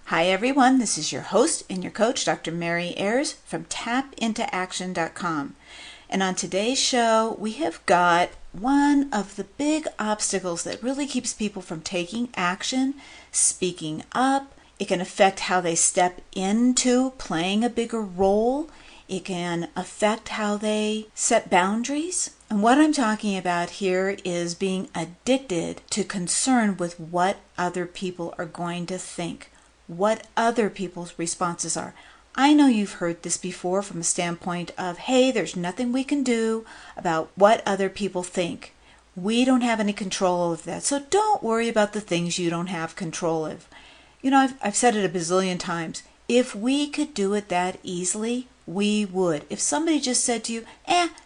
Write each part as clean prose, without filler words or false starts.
Hi everyone, this is your host and your coach, Dr. Mary Ayers from tapintooaction.com. And on today's show, we have got one of the big obstacles that really keeps people from taking action, speaking up. It can affect how they step into playing a bigger role. It can affect how they set boundaries. And what I'm talking about here is being addicted to concern with what other people are going to think, what other people's responses are. I know you've heard this before from a standpoint of, hey, there's nothing we can do about what other people think. We don't have any control of that, so don't worry about the things you don't have control of. You know, I've said it a bazillion times. If we could do it that easily, we would. If somebody just said to you,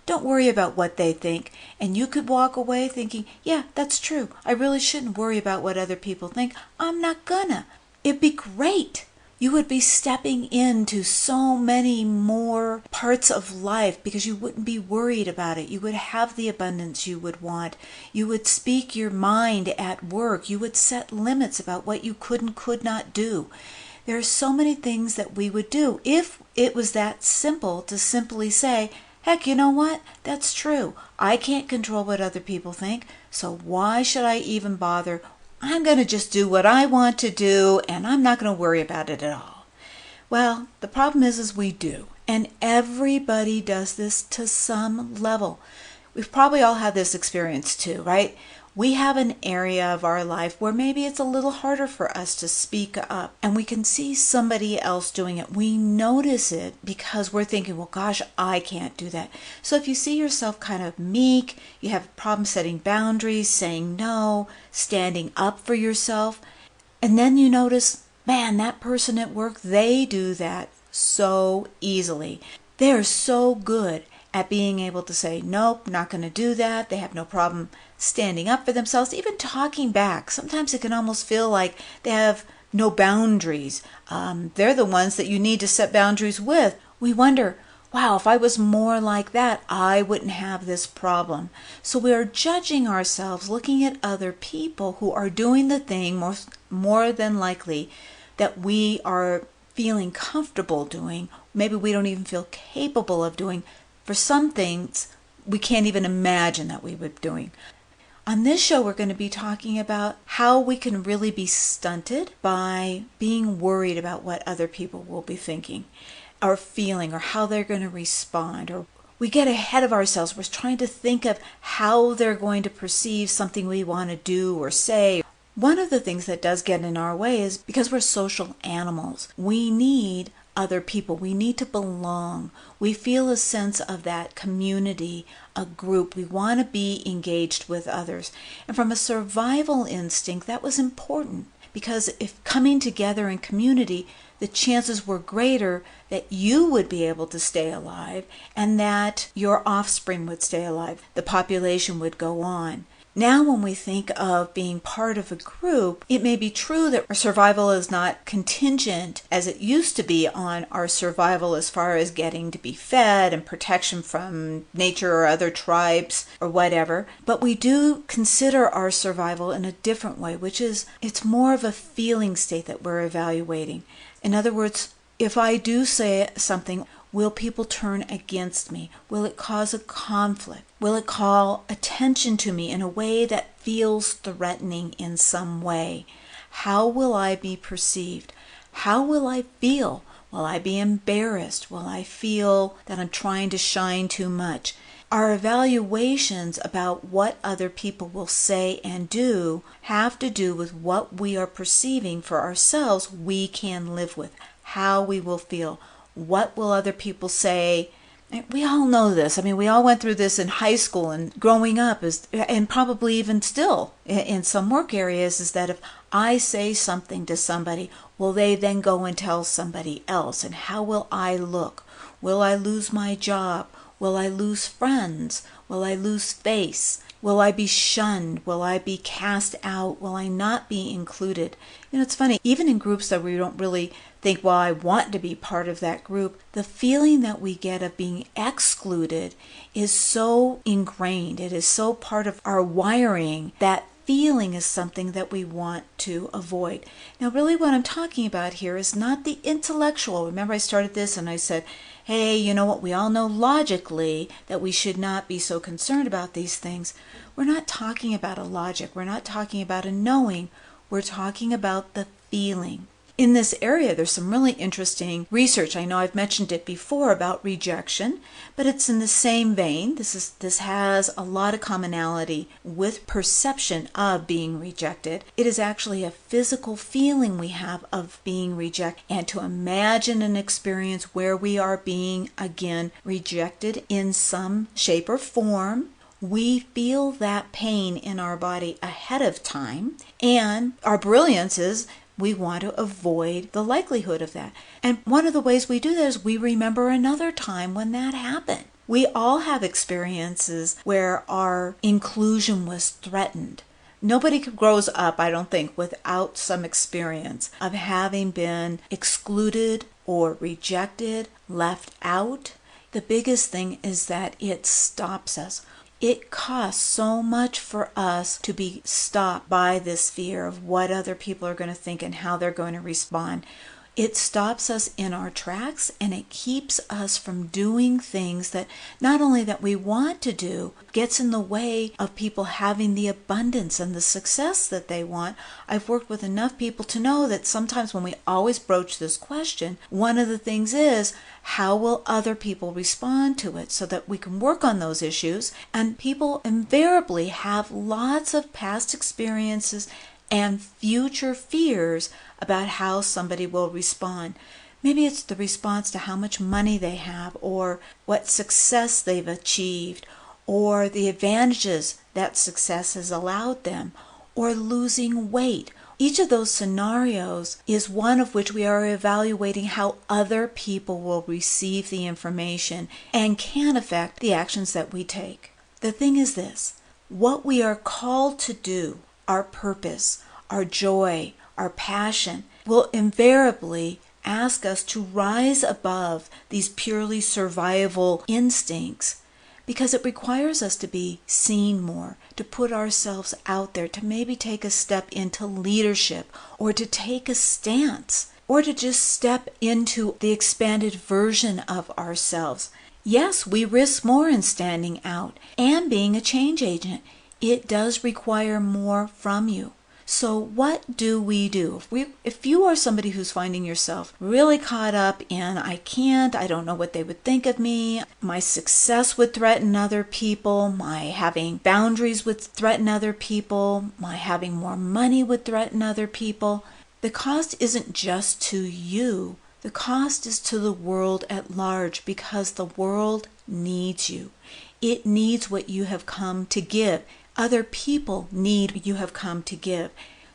don't worry about what they think, and you could walk away thinking, yeah, that's true. I really shouldn't worry about what other people think. I'm not gonna. It'd be great. You would be stepping into so many more parts of life because you wouldn't be worried about it. You would have the abundance you would want. You would speak your mind at work. You would set limits about what you could not do. There are so many things that we would do if it was that simple to simply say, heck, you know what? That's true. I can't control what other people think, so why should I even bother? I'm going to just do what I want to do, and I'm not going to worry about it at all. Well, the problem is we do, and everybody does this to some level. We've probably all had this experience too, right? We have an area of our life where maybe it's a little harder for us to speak up, and we can see somebody else doing it. We notice it because we're thinking, well, gosh, I can't do that. So if you see yourself kind of meek, you have a problem setting boundaries, saying no, standing up for yourself, and then you notice, man, that person at work, they do that so easily. They're so good at being able to say, nope, not going to do that. They have no problem standing up for themselves, even talking back. Sometimes it can almost feel like they have no boundaries. They're the ones that you need to set boundaries with. We wonder, wow, if I was more like that, I wouldn't have this problem. So we are judging ourselves, looking at other people who are doing the thing more than likely that we are feeling comfortable doing. Maybe we don't even feel capable of doing. For some things, we can't even imagine that we would be doing. On this show, we're going to be talking about how we can really be stunted by being worried about what other people will be thinking or feeling or how they're going to respond. Or we get ahead of ourselves. We're trying to think of how they're going to perceive something we want to do or say. One of the things that does get in our way is because we're social animals. We need other people. We need to belong. We feel a sense of that community, a group. We want to be engaged with others. And from a survival instinct, that was important because if coming together in community, the chances were greater that you would be able to stay alive and that your offspring would stay alive. The population would go on. Now when we think of being part of a group, it may be true that our survival is not contingent as it used to be on our survival as far as getting to be fed and protection from nature or other tribes or whatever, but we do consider our survival in a different way, which is it's more of a feeling state that we're evaluating. In other words, if I do say something, will people turn against me? Will it cause a conflict? Will it call attention to me in a way that feels threatening in some way? How will I be perceived? How will I feel? Will I be embarrassed? Will I feel that I'm trying to shine too much? Our evaluations about what other people will say and do have to do with what we are perceiving for ourselves we can live with, how we will feel. What will other people say? We all know this. I mean, we all went through this in high school and growing up, and probably even still in some work areas, is that if I say something to somebody, will they then go and tell somebody else? And how will I look? Will I lose my job? Will I lose friends? Will I lose face? Will I be shunned? Will I be cast out? Will I not be included? You know, it's funny, even in groups that we don't really think, well, I want to be part of that group, the feeling that we get of being excluded is so ingrained. It is so part of our wiring that feeling is something that we want to avoid. Now, really what I'm talking about here is not the intellectual. Remember I started this and I said, hey, you know what, we all know logically that we should not be so concerned about these things. We're not talking about a logic. We're not talking about a knowing. We're talking about the feeling. In this area, there's some really interesting research. I know I've mentioned it before about rejection, but it's in the same vein. This has a lot of commonality with perception of being rejected. It is actually a physical feeling we have of being rejected, and to imagine an experience where we are being, again, rejected in some shape or form. We feel that pain in our body ahead of time, and our brilliance is we want to avoid the likelihood of that. And one of the ways we do that is we remember another time when that happened. We all have experiences where our inclusion was threatened. Nobody grows up, I don't think, without some experience of having been excluded or rejected, left out. The biggest thing is that it stops us. It costs so much for us to be stopped by this fear of what other people are going to think and how they're going to respond. It stops us in our tracks, and it keeps us from doing things that not only that we want to do, gets in the way of people having the abundance and the success that they want. I've worked with enough people to know that sometimes when we always broach this question, one of the things is, how will other people respond to it, so that we can work on those issues? And people invariably have lots of past experiences and future fears about how somebody will respond. Maybe it's the response to how much money they have, or what success they've achieved, or the advantages that success has allowed them, or losing weight. Each of those scenarios is one of which we are evaluating how other people will receive the information and can affect the actions that we take. The thing is this: what we are called to do, our purpose, our joy, our passion, will invariably ask us to rise above these purely survival instincts, because it requires us to be seen more, to put ourselves out there, to maybe take a step into leadership, or to take a stance, or to just step into the expanded version of ourselves. Yes, we risk more in standing out and being a change agent. It does require more from you. So what do we do? If you are somebody who's finding yourself really caught up in, I don't know what they would think of me, my success would threaten other people, my having boundaries would threaten other people, my having more money would threaten other people, the cost isn't just to you. The cost is to the world at large, because the world needs you. It needs what you have come to give. Other people need what you have come to give.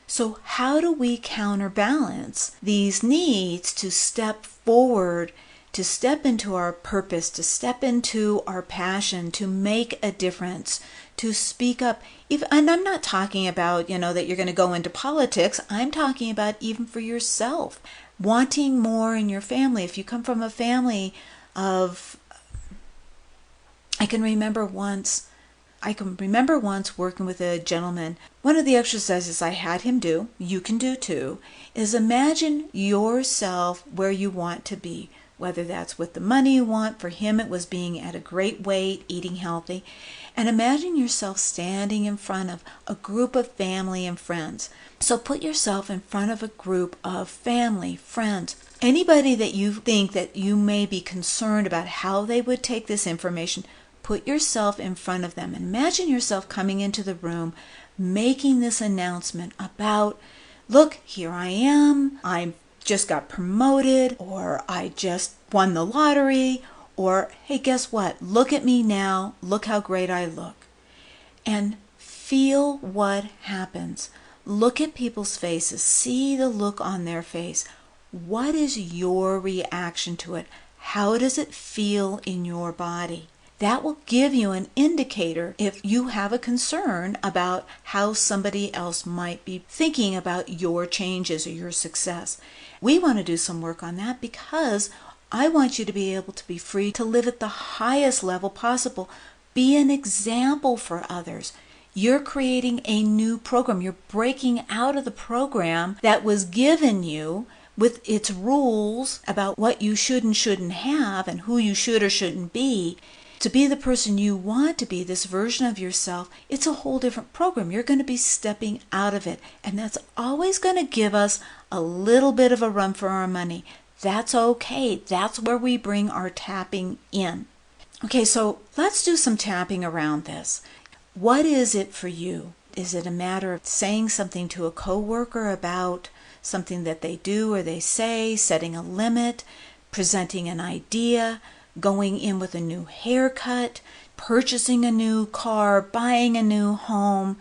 So how do we counterbalance these needs to step forward, to step into our purpose, to step into our passion, to make a difference, to speak up? And I'm not talking about, that you're going to go into politics. I'm talking about even for yourself, wanting more in your family. If you come from a family of, I can remember once working with a gentleman. One of the exercises I had him do, you can do too, is imagine yourself where you want to be, whether that's with the money you want. For him, it was being at a great weight, eating healthy. And imagine yourself standing in front of a group of family and friends. So put yourself in front of a group of family, friends, anybody that you think that you may be concerned about how they would take this information. Put yourself in front of them. Imagine yourself coming into the room, making this announcement about, look, here I am, I just got promoted, or I just won the lottery, or hey, guess what? Look at me now, look how great I look. And feel what happens. Look at people's faces, see the look on their face. What is your reaction to it? How does it feel in your body? That will give you an indicator if you have a concern about how somebody else might be thinking about your changes or your success. We want to do some work on that, because I want you to be able to be free to live at the highest level possible. Be an example for others. You're creating a new program. You're breaking out of the program that was given you with its rules about what you should and shouldn't have and who you should or shouldn't be. To be the person you want to be, this version of yourself, it's a whole different program. You're going to be stepping out of it. And that's always going to give us a little bit of a run for our money. That's okay. That's where we bring our tapping in. Okay, so let's do some tapping around this. What is it for you? Is it a matter of saying something to a coworker about something that they do or they say, setting a limit, presenting an idea, going in with a new haircut, purchasing a new car, buying a new home?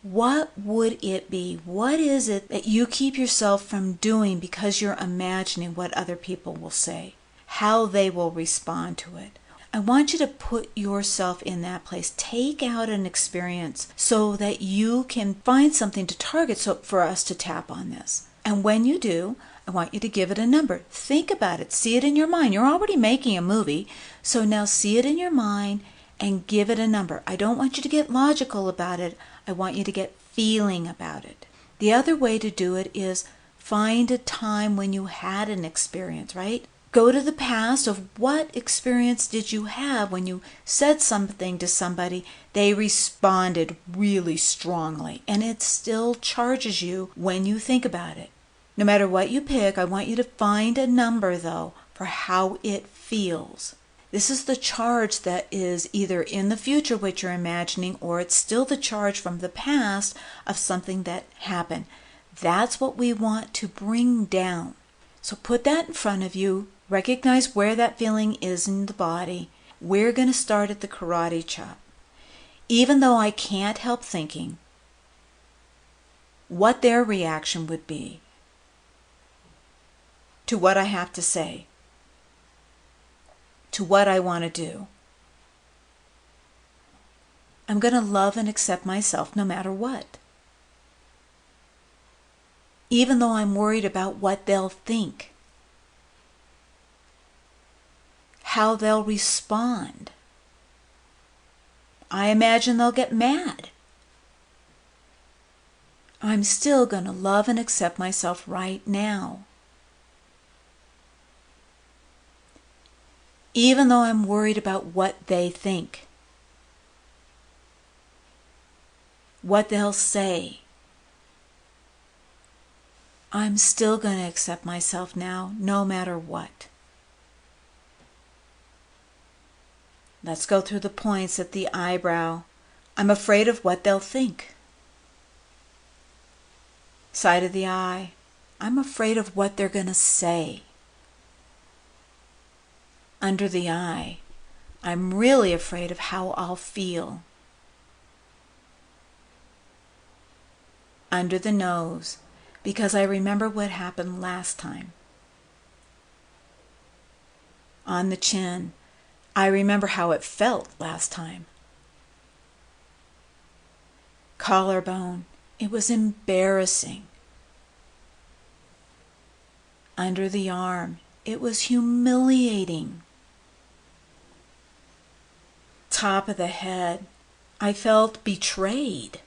What would it be? What is it that you keep yourself from doing because you're imagining what other people will say, how they will respond to it? I want you to put yourself in that place. Take out an experience so that you can find something to target for us to tap on this. And when you do, I want you to give it a number. Think about it. See it in your mind. You're already making a movie, so now see it in your mind and give it a number. I don't want you to get logical about it. I want you to get feeling about it. The other way to do it is find a time when you had an experience, right? Go to the past of what experience did you have when you said something to somebody, they responded really strongly, and it still charges you when you think about it. No matter what you pick, I want you to find a number, though, for how it feels. This is the charge that is either in the future, which you're imagining, or it's still the charge from the past of something that happened. That's what we want to bring down. So put that in front of you. Recognize where that feeling is in the body. We're going to start at the karate chop. Even though I can't help thinking what their reaction would be to what I have to say, to what I want to do, I'm going to love and accept myself no matter what. Even though I'm worried about what they'll think, how they'll respond. I imagine they'll get mad. I'm still going to love and accept myself right now. Even though I'm worried about what they think, what they'll say, I'm still going to accept myself now, no matter what. Let's go through the points at the eyebrow. I'm afraid of what they'll think. Side of the eye. I'm afraid of what they're going to say. Under the eye. I'm really afraid of how I'll feel. Under the nose, because I remember what happened last time. On the chin. I remember how it felt last time. Collarbone. It was embarrassing. Under the arm. It was humiliating. Top of the head. I felt betrayed.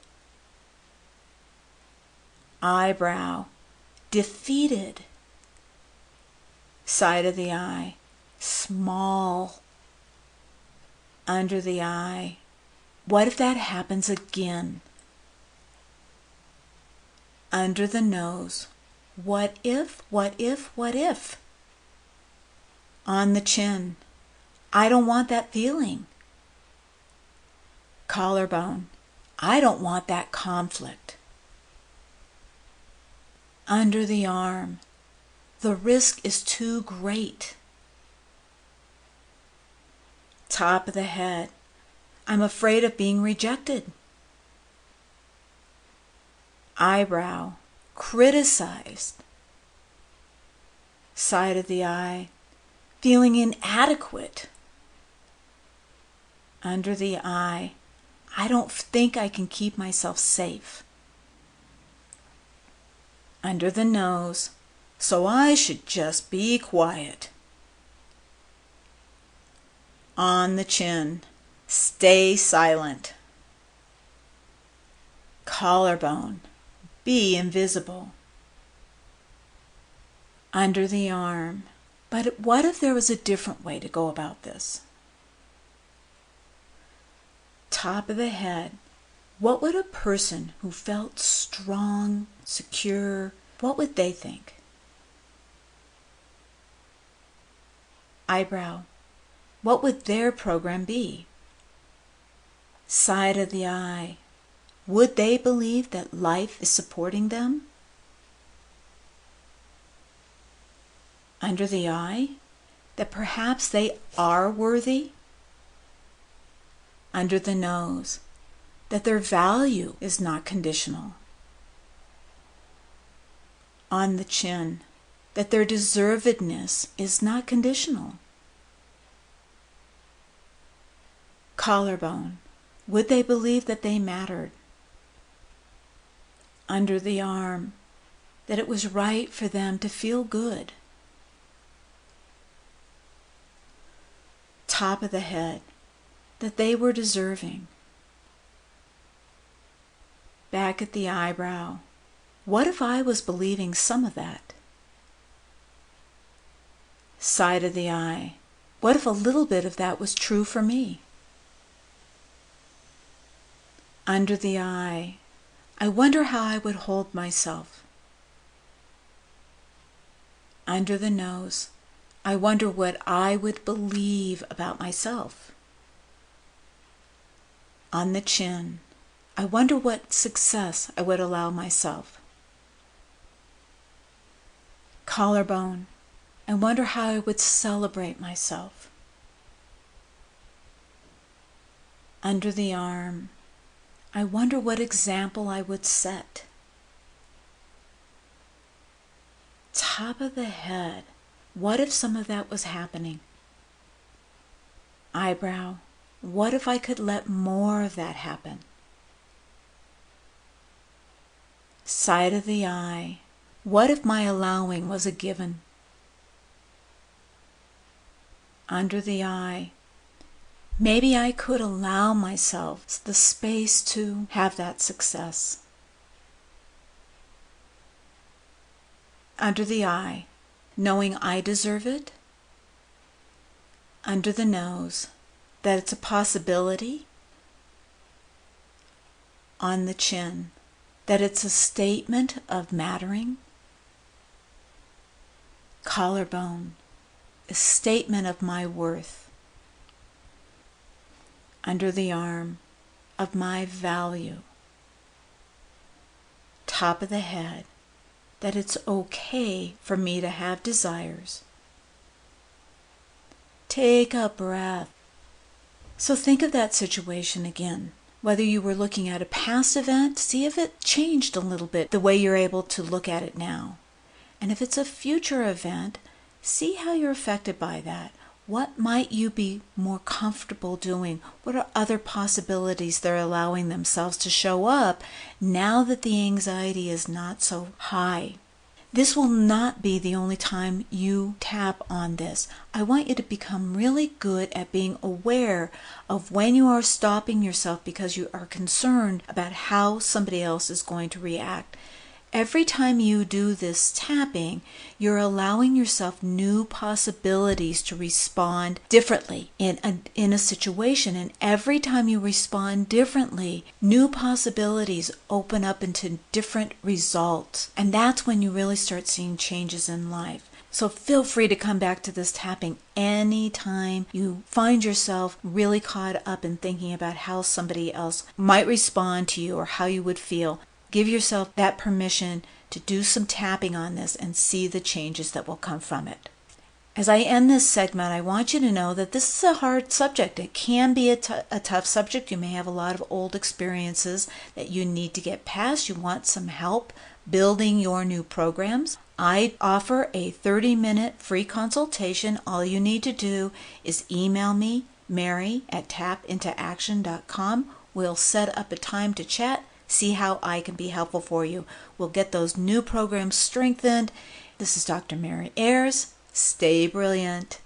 Eyebrow. Defeated. Side of the eye. Small. Under the eye. What if that happens again? Under the nose. What if, what if, what if? On the chin. I don't want that feeling. Collarbone. I don't want that conflict. Under the arm. The risk is too great. Top of the head. I'm afraid of being rejected. Eyebrow. Criticized. Side of the eye. Feeling inadequate. Under the eye. I don't think I can keep myself safe. Under the nose. So I should just be quiet. On the chin. Stay silent. Collarbone. Be invisible. Under the arm. But what if there was a different way to go about this? Top of the head. What would a person who felt strong, secure, what would they think? Eyebrow. What would their program be? Side of the eye. Would they believe that life is supporting them? Under the eye, that perhaps they are worthy? Under the nose, that their value is not conditional. On the chin, that their deservedness is not conditional. Collarbone, would they believe that they mattered? Under the arm, that it was right for them to feel good. Top of the head, that they were deserving. Back at the eyebrow, what if I was believing some of that? Side of the eye, what if a little bit of that was true for me? Under the eye, I wonder how I would hold myself. Under the nose, I wonder what I would believe about myself. On the chin, I wonder what success I would allow myself. Collarbone, I wonder how I would celebrate myself. Under the arm, I wonder what example I would set. Top of the head, what if some of that was happening? Eyebrow, what if I could let more of that happen? Side of the eye, what if my allowing was a given? Under the eye, maybe I could allow myself the space to have that success. Under the eye, knowing I deserve it. Under the nose, that it's a possibility. On the chin, that it's a statement of mattering. Collarbone, a statement of my worth. Under the arm, of my value. Top of the head, that it's okay for me to have desires. Take a breath. So think of that situation again. Whether you were looking at a past event, see if it changed a little bit the way you're able to look at it now. And if it's a future event, see how you're affected by that. What might you be more comfortable doing? What are other possibilities they're allowing themselves to show up now that the anxiety is not so high? This will not be the only time you tap on this. I want you to become really good at being aware of when you are stopping yourself because you are concerned about how somebody else is going to react. Every time you do this tapping, you're allowing yourself new possibilities to respond differently in a situation. And every time you respond differently, new possibilities open up into different results. And that's when you really start seeing changes in life. So feel free to come back to this tapping anytime you find yourself really caught up in thinking about how somebody else might respond to you or how you would feel. Give yourself that permission to do some tapping on this and see the changes that will come from it. As I end this segment, I want you to know that this is a hard subject. It can be a tough subject. You may have a lot of old experiences that you need to get past. You want some help building your new programs. I offer a 30-minute free consultation. All you need to do is email me, mary@tapintooaction.com. We'll set up a time to chat. See how I can be helpful for you. We'll get those new programs strengthened. This is Dr. Mary Ayers. Stay brilliant.